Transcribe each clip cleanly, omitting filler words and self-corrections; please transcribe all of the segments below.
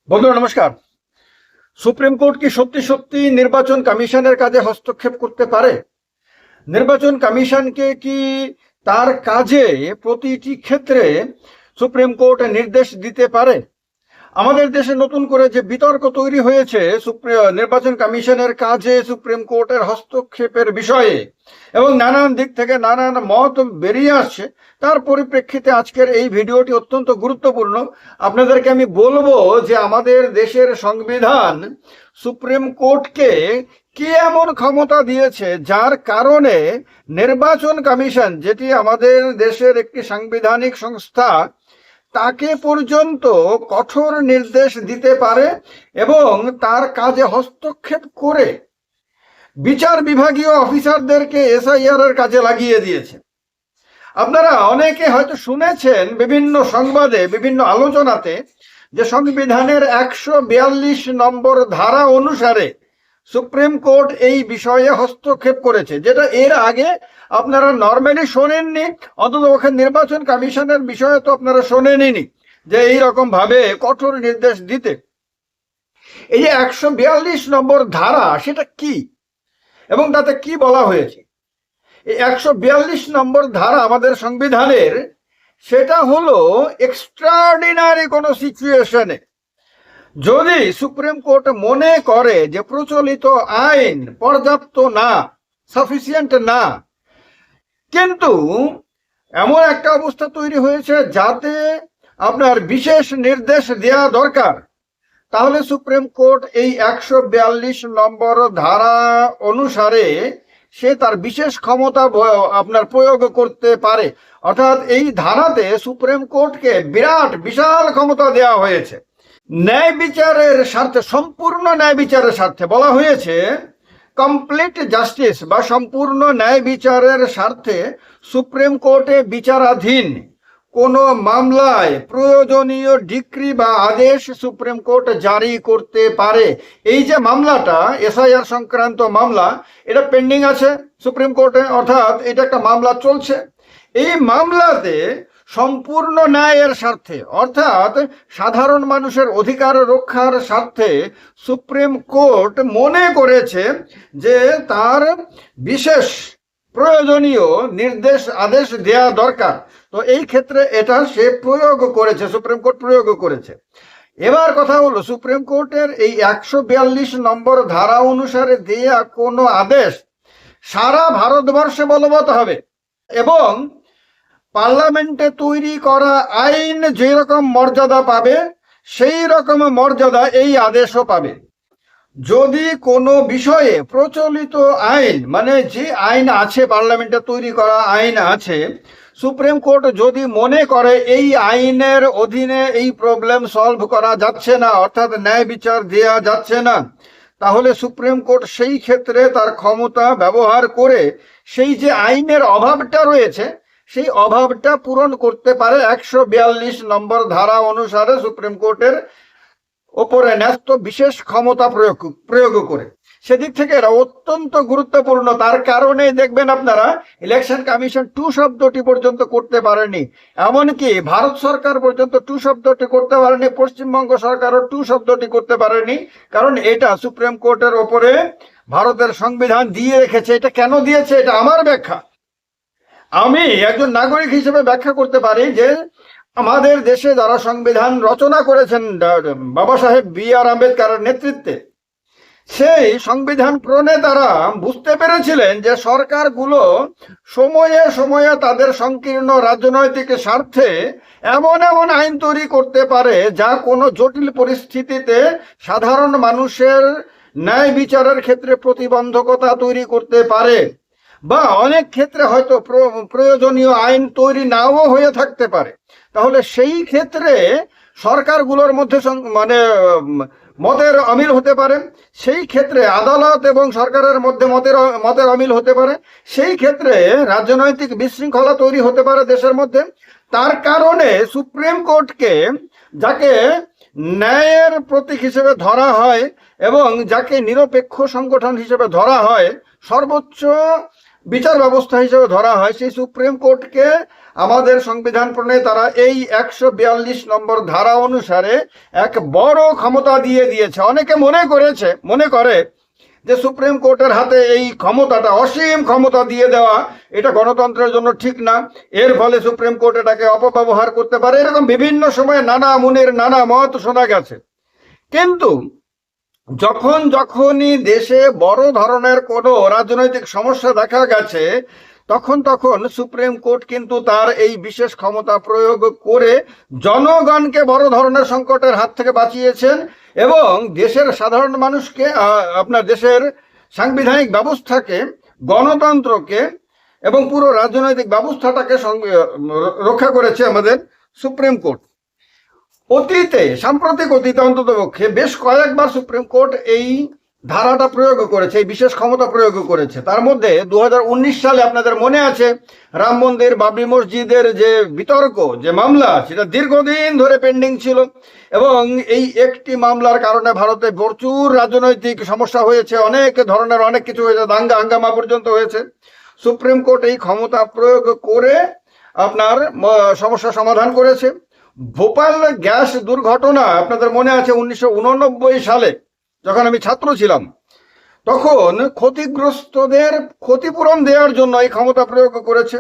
বন্ধুরা নমস্কার। Supreme court কি সত্যি সত্যি নির্বাচন কমিশনের কাজে হস্তক্ষেপ করতে পারে? নির্বাচন কমিশনকে কি তার কাজে প্রতিটি ক্ষেত্রে সুপ্রিম কোর্ট নির্দেশ দিতে পারে? আমাদের দেশে নতুন করে যে বিতর্ক তৈরি হয়েছে নির্বাচন কমিশনের কাজে সুপ্রিম কোর্টের হস্তক্ষেপের বিষয়ে এবং নানান দিক থেকে নানান মত বেরিয়ে আসছে, তার পরিপ্রেক্ষিতে আজকের এই ভিডিওটি অত্যন্ত গুরুত্বপূর্ণ। আপনাদেরকে আমি বলবো যে আমাদের দেশের সংবিধান সুপ্রিম কোর্টকে কি এমন ক্ষমতা দিয়েছে যার কারণে নির্বাচন কমিশন, যেটি আমাদের দেশের একটি সাংবিধানিক সংস্থা, তাকে পর্যন্ত কঠোর নির্দেশ দিতে পারে এবং তার কাজে হস্তক্ষেপ করে বিচার বিভাগীয় অফিসারদেরকে এসআইআর এর কাজে লাগিয়ে দিয়েছে। আপনারা অনেকে হয়তো শুনেছেন বিভিন্ন সংবাদে, বিভিন্ন আলোচনাতে, যে সংবিধানের 142 নম্বর ধারা অনুসারে সুপ্রিম কোর্ট এই বিষয়ে হস্তক্ষেপ করেছে, যেটা এর আগে আপনারা নর্মালি শোনেননি, অন্তত ওখানে নির্বাচন কমিশনের বিষয়ে তো আপনারা শোনেননি যে এইরকম ভাবে কঠোর নির্দেশ দিতে। এই যে 142 নম্বর ধারা, সেটা কি এবং তাতে কি বলা হয়েছে? এই 142 নম্বর ধারা আমাদের সংবিধানের, সেটা হলো এক্সট্রাঅর্ডিনারি কোনো সিচুয়েশনে যদি সুপ্রিম কোর্ট মনে করে যে প্রচলিত আইন পর্যাপ্ত না, সাফিসিয়েন্ট না, কিন্তু এমন একটা অবস্থা তৈরি হয়েছে যাতে আপনার বিশেষ নির্দেশ দেওয়া দরকার, তাহলে সুপ্রিম কোর্ট এই 142 নম্বর ধারা অনুসারে সে তার বিশেষ ক্ষমতা আপনার প্রয়োগ করতে পারে। অর্থাৎ এই ধারাতে সুপ্রিম কোর্টকে বিশাল ক্ষমতা দেওয়া হয়েছে। ন্যায় বিচারের স্বার্থে, সম্পূর্ণ ন্যায় বিচারের স্বার্থে বলা হয়েছে, কমপ্লিট জাস্টিস বা সম্পূর্ণ ন্যায় বিচারের স্বার্থে সুপ্রিম কোর্টে বিচারাধীন কোনো মামলায় প্রয়োজনীয় ডিক্রি বা আদেশ সুপ্রিম কোর্ট জারি করতে পারে। এই যে মামলাটা, এসআইআর সংক্রান্ত মামলা, এটা পেন্ডিং আছে সুপ্রিম কোর্টে, অর্থাৎ এটা একটা মামলা চলছে। এই মামলাতে সম্পূর্ণ ন্যায়ের স্বার্থে, অর্থাৎ সাধারণ মানুষের অধিকার রক্ষার স্বার্থে সুপ্রিম কোর্ট মনে করেছে যে তার বিশেষ প্রয়োজনীয় নির্দেশ আদেশ দেওয়া দরকার। তো এই ক্ষেত্রে এটা সে প্রয়োগ করেছে, সুপ্রিম কোর্ট প্রয়োগ করেছে। এবার কথা হলো, সুপ্রিম কোর্টের এই 142 নম্বর ধারা অনুসারে দেয়া কোনো আদেশ সারা ভারতবর্ষে বলবৎ হবে এবং পার্লামেন্টে তৈরি করা আইন যেরকম মর্যাদা পাবে সেই রকম মর্যাদা এই আদেশও পাবে। যদি কোনো বিষয়ে প্রচলিত আইন, মানে যে আইন আছে, পার্লামেন্টে তৈরি করা আইন আছে, সুপ্রিম কোর্ট যদি মনে করে এই আইনের অধীনে এই প্রবলেম সলভ করা যাচ্ছে না, অর্থাৎ ন্যায় বিচার দেওয়া যাচ্ছে না, তাহলে সুপ্রিম কোর্ট সেই ক্ষেত্রে তার ক্ষমতা ব্যবহার করে সেই যে আইনের অভাবটা রয়েছে সেই অভাবটা পূরণ করতে পারে 142 নম্বর ধারা অনুসারে সুপ্রিম কোর্টের ওপরে ন্যস্ত বিশেষ ক্ষমতা প্রয়োগ করে। সেদিক থেকে এটা অত্যন্ত গুরুত্বপূর্ণ। তার কারণে দেখবেন আপনারা ইলেকশন কমিশন 2 শব্দটি পর্যন্ত করতে পারেনি, এমনকি ভারত সরকার পর্যন্ত 2 শব্দটি করতে পারেনি, পশ্চিমবঙ্গ সরকারও 2 শব্দটি করতে পারেনি, কারণ এটা সুপ্রিম কোর্টের ওপরে ভারতের সংবিধান দিয়ে রেখেছে। এটা কেন দিয়েছে, এটা আমার ব্যাখ্যা। আমি একজন নাগরিক হিসেবে ব্যাখ্যা করতে পারি যে আমাদের দেশে যারা সংবিধান রচনা করেছেন বাবা সাহেব বি.আর. আম্বেদকরের নেতৃত্বে, সেই সংবিধান প্রণেতারা বুঝতে পেরেছিলেন যে সরকারগুলো সময়ে সময়ে তাদের সংকীর্ণ রাজনৈতিক স্বার্থে এমন এমন আইন তৈরি করতে পারে যা কোনো জটিল পরিস্থিতিতে সাধারণ মানুষের ন্যায় বিচারের ক্ষেত্রে প্রতিবন্ধকতা তৈরি করতে পারে, বা অনেক ক্ষেত্রে হয়তো প্রয়োজনীয় আইন তৈরি নাও হয়ে থাকতে পারে। তাহলে সেই ক্ষেত্রে সরকারগুলোর মধ্যে মানে মতের অমিল হতে পারে, সেই ক্ষেত্রে আদালত এবং সরকারের মধ্যে মতের অমিল হতে পারে, সেই ক্ষেত্রে রাজনৈতিক বিশৃঙ্খলা তৈরি হতে পারে দেশের মধ্যে। তার কারণে সুপ্রিম কোর্টকে, যাকে ন্যায়ের প্রতীক হিসেবে ধরা হয় এবং যাকে নিরপেক্ষ সংগঠন হিসেবে ধরা হয়, সর্বোচ্চ বিচার ব্যবস্থা হিসেবে ধরা হয়, সেই সুপ্রিম কোর্টকে আমাদের সংবিধান প্রণেতারা এই 142 নম্বর ধারা অনুসারে এক বড় ক্ষমতা দিয়ে দিয়েছে। অনেকে মনে করে যে সুপ্রিম কোর্টের হাতে এই ক্ষমতাটা, অসীম ক্ষমতা দিয়ে দেওয়া, এটা গণতন্ত্রের জন্য ঠিক না। এর ফলে সুপ্রিম কোর্ট এটাকে অপব্যবহার করতে পারে, এরকম বিভিন্ন সময়ে নানা মুনির নানা মত শোনা গেছে। কিন্তু যখনই দেশে বড় ধরনের কোনো রাজনৈতিক সমস্যা দেখা গেছে, তখন সুপ্রিম কোর্ট কিন্তু তার এই বিশেষ ক্ষমতা প্রয়োগ করে জনগণকে বড় ধরনের সংকটের হাত থেকে বাঁচিয়েছেন এবং দেশের সাধারণ মানুষকে, আপনার দেশের সাংবিধানিক ব্যবস্থাকে, গণতন্ত্রকে এবং পুরো রাজনৈতিক ব্যবস্থাটাকে রক্ষা করেছে আমাদের সুপ্রিম কোর্ট। সাম্প্রতিক অতীতে অন্ততপক্ষে বেশ কয়েকবার সুপ্রিম কোর্ট এই ধারাটা প্রয়োগ করেছে, এই বিশেষ ক্ষমতা প্রয়োগ করেছে। তার মধ্যে 2019 সালে আপনাদের মনে আছে, রাম মন্দির, বাবরি মসজিদের যে বিতর্ক, যে মামলা, সেটা দীর্ঘদিন ধরে পেন্ডিং ছিল এবং এই একটি মামলার কারণে ভারতে প্রচুর রাজনৈতিক সমস্যা হয়েছে, অনেক ধরনের অনেক কিছু হয়েছে, দাঙ্গা হাঙ্গামা পর্যন্ত হয়েছে। সুপ্রিম কোর্ট এই ক্ষমতা প্রয়োগ করে আপনার সমস্যা সমাধান করেছে। ভোপাল গ্যাস দুর্ঘটনা আপনাদের মনে আছে, 1989 সালে যখন আমি ছাত্র ছিলাম, তখন ক্ষতিগ্রস্তদের ক্ষতিপূরণ দেওয়ার জন্য এই ক্ষমতা প্রয়োগ করেছে।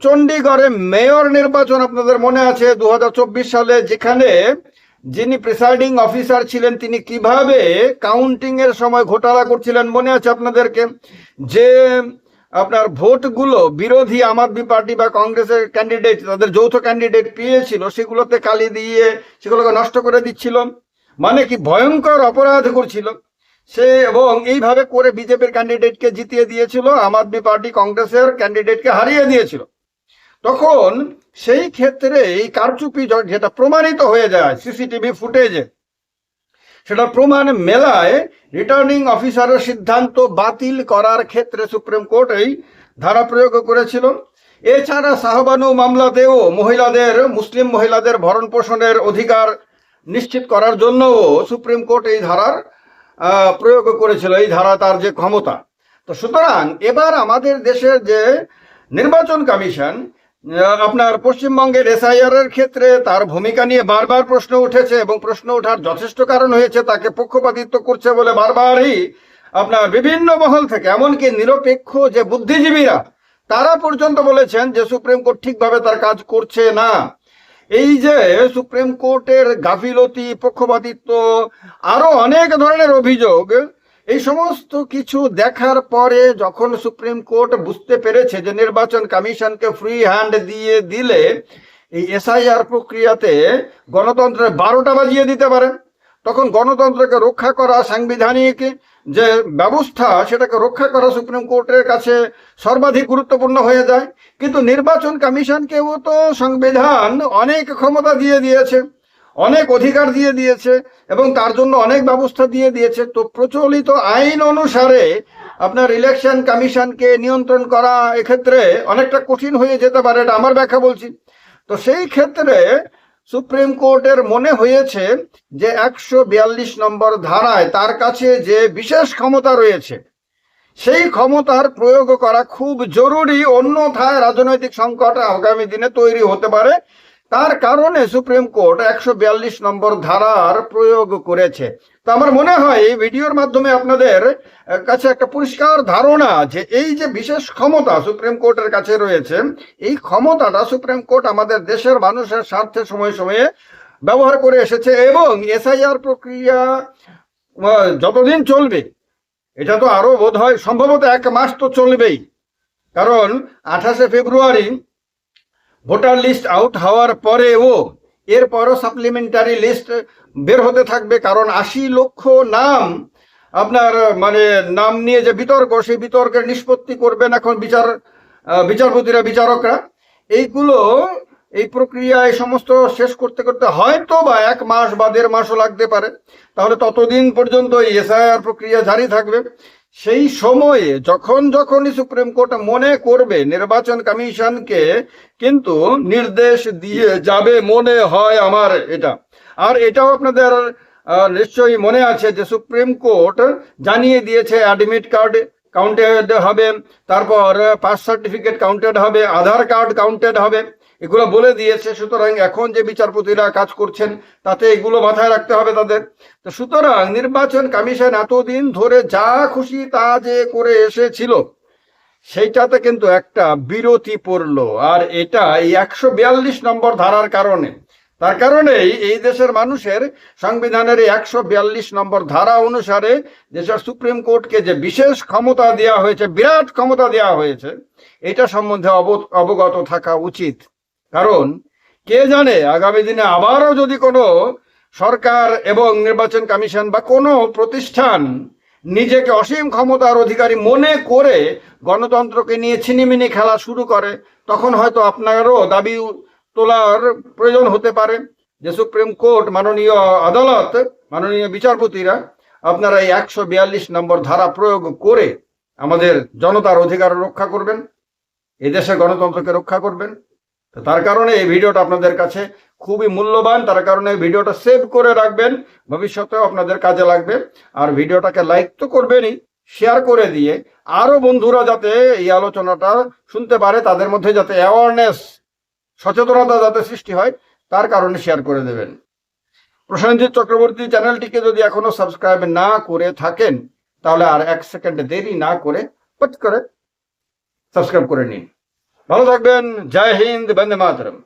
চণ্ডীগড়ে মেয়র নির্বাচন আপনাদের মনে আছে 2024 সালে, যেখানে যিনি প্রিসাইডিং অফিসার ছিলেন তিনি কিভাবে কাউন্টিং এর সময় ঘোটালা করছিলেন মনে আছে আপনাদেরকে। যে আপনার ভোটগুলো বিরোধী আম আদমি পার্টি বা কংগ্রেসের ক্যান্ডিডেট, তাদের যৌথ ক্যান্ডিডেট পেয়েছিল, সেগুলোতে কালি দিয়ে সেগুলোকে নষ্ট করে দিচ্ছিল, মানে কি ভয়ঙ্কর অপরাধ করছিল সে, এবং এইভাবে করে বিজেপির ক্যান্ডিডেটকে জিতিয়ে দিয়েছিল, আম আদমি পার্টি কংগ্রেসের ক্যান্ডিডেটকে হারিয়ে দিয়েছিল। তখন সেই ক্ষেত্রে এই কারচুপি যেটা প্রমাণিত হয়ে যায় সিসিটিভি ফুটেজে, সেটা প্রমাণ মেলায় রিটার্নিং অফিসারের সিদ্ধান্ত বাতিল করার ক্ষেত্রে সুপ্রিম কোর্ট এই ধারা প্রয়োগ করেছিল। এছাড়া শাহবানু মামলাতেও মুসলিম মহিলাদের ভরণ পোষণের অধিকার নিশ্চিত করার জন্যও সুপ্রিম কোর্ট এই ধারার প্রয়োগ করেছিল, এই ধারা তার যে ক্ষমতা। তো সুতরাং এবার আমাদের দেশের যে নির্বাচন কমিশন, আপনার পশ্চিমবঙ্গের SIR এর ক্ষেত্রে তার ভূমিকা নিয়ে বারবার প্রশ্ন উঠেছে এবং প্রশ্ন ওঠার যথেষ্ট কারণ হয়েছে, তাকে পক্ষপাতিত্ব করছে বলে বারবারই আপনার বিভিন্ন মহল থেকে, এমনকি নিরপেক্ষ যে বুদ্ধিজীবীরা তারা পর্যন্ত বলেছেন যে সুপ্রিম কোর্ট ঠিকভাবে তার কাজ করছে না। এই যে সুপ্রিম কোর্টের গাফিলতি, পক্ষপাতিত্ব, আরো অনেক ধরনের অভিযোগ, এই সমস্ত কিছু দেখার পরে যখন সুপ্রিম কোর্ট বুঝতে পেরেছে যে নির্বাচন কমিশনকে ফ্রি হ্যান্ড দিয়ে দিলে এই SIR প্রক্রিয়াতে গণতন্ত্রের 12টা বাজিয়ে দিতে পারে, তখন গণতন্ত্রকে রক্ষা করা, সাংবিধানিক যে ব্যবস্থা সেটাকে রক্ষা করা সুপ্রিম কোর্টের কাছে সর্বাধিক গুরুত্বপূর্ণ হয়ে যায়। কিন্তু নির্বাচন কমিশনকেও তো সংবিধান অনেক ক্ষমতা দিয়ে দিয়েছে, অনেক অধিকার দিয়ে দিয়েছে এবং তার জন্য অনেক ব্যবস্থা দিয়ে দিয়েছে। তো প্রচলিত আইন অনুসারে আপনার ইলেকশন কমিশনকে নিয়ন্ত্রণ করা এক্ষেত্রে অনেকটা কঠিন হয়ে যেতে পারে, এটা আমার ব্যাখ্যা বলছি। তো সেই ক্ষেত্রে সুপ্রিম কোর্টের মনে হয়েছে যে 142 নম্বর ধারায় তার কাছে যে বিশেষ ক্ষমতা রয়েছে, সেই ক্ষমতার প্রয়োগ করা খুব জরুরি, অন্যথায় রাজনৈতিক সংকট আগামী দিনে তৈরি হতে পারে। তার কারণে সুপ্রিম কোর্ট 142 নম্বর ধারার প্রয়োগ করেছে। তো আমার মনে হয় এই ভিডিওর মাধ্যমে আপনাদের কাছে একটা পরিষ্কার ধারণা যে এই যে বিশেষ ক্ষমতা সুপ্রিম কোর্টের কাছে রয়েছে, এই ক্ষমতাটা সুপ্রিম কোর্ট আমাদের দেশের মানুষের স্বার্থে সময়ে সময়ে ব্যবহার করে এসেছে এবং SIR প্রক্রিয়া যতদিন চলবে, এটা তো আরো বোধ হয় সম্ভবত 1 মাস তো চলবেই, কারণ 28শে ফেব্রুয়ারি ভোটার লিস্ট আউট হওয়ার পরেও এরপরও সাপ্লিমেন্টারি লিস্ট বের হতে থাকবে, কারণ 80 লক্ষ নাম আপনার নাম নিয়ে যে বিতর্ক, সেই বিতর্কের নিষ্পত্তি করবেন এখন বিচারপতিরা, বিচারকরা। এই প্রক্রিয়া এই সমস্ত শেষ করতে করতে হয়তো বা 1 মাস বা 1.5 মাসও লাগতে পারে। তাহলে ততদিন পর্যন্ত এই SIR প্রক্রিয়া জারি থাকবে। সেই সময়ে যখনই সুপ্রিম কোর্ট মনে করবে নির্বাচন কমিশনকে কিন্তু নির্দেশ দিয়ে যাবে, মনে হয় আমার এটা। আর এটাও আপনাদের নিশ্চয়ই মনে আছে যে সুপ্রিম কোর্ট জানিয়ে দিয়েছে অ্যাডমিট কার্ড কাউন্টেড হবে, তারপর পাস সার্টিফিকেট কাউন্টেড হবে, আধার কার্ড কাউন্টেড হবে। এগুলো বলে দিয়েছে। সুতরাং এখন যে বিচারপতিরা কাজ করছেন তাতে এগুলো মাথায় রাখতে হবে তাদের। তো সুতরাং নির্বাচন কমিশন এতদিন ধরে যা খুশি তা যে করে এসেছিল সেইটাতে কিন্তু একটা বিরতি পড়লো। আর এটা এই 142 নম্বর ধারার কারণে। তার কারণেই এই দেশের মানুষের সংবিধানের এই 142 নম্বর ধারা অনুসারে দেশের সুপ্রিম কোর্টকে যে বিশেষ ক্ষমতা দেওয়া হয়েছে, বিরাট ক্ষমতা দেওয়া হয়েছে, এটা সম্বন্ধে অবগত থাকা উচিত। কারণ কে জানে আগামী দিনে আবারও যদি কোনো সরকার এবং নির্বাচন কমিশন বা কোনো প্রতিষ্ঠান নিজেকে অসীম ক্ষমতার অধিকারী মনে করে গণতন্ত্রকে নিয়ে ছিনিমিনি খেলা শুরু করে, তখন হয়তো আপনারও দাবি তোলার প্রয়োজন হতে পারে যে সুপ্রিম কোর্ট, মাননীয় আদালত, মাননীয় বিচারপতিরা, আপনারা এই 142 নম্বর ধারা প্রয়োগ করে আমাদের জনতার অধিকার রক্ষা করবেন, এদেশে গণতন্ত্রকে রক্ষা করবেন। তার কারণে এই ভিডিওটা আপনাদের কাছে খুবই মূল্যবান। তার কারণে ভিডিওটা সেভ করে রাখবেন, ভবিষ্যতেও আপনাদের কাজে লাগবে। আর ভিডিওটাকে লাইক তো করবেনই, শেয়ার করে দিয়ে আরো বন্ধুরা যাতে এই আলোচনাটা শুনতে পারে, তাদের মধ্যে যাতে অ্যাওয়ারনেস, সচেতনতা যাতে সৃষ্টি হয়, তার কারণে শেয়ার করে দেবেন। প্রসেনজিৎ চক্রবর্তী চ্যানেলটিকে যদি এখনো সাবস্ক্রাইব না করে থাকেন তাহলে আর 1 সেকেন্ড দেরি না করে পট করে সাবস্ক্রাইব করে নিন। ভালো থাকবেন। জয় হিন্দ, বন্দে মাতরম।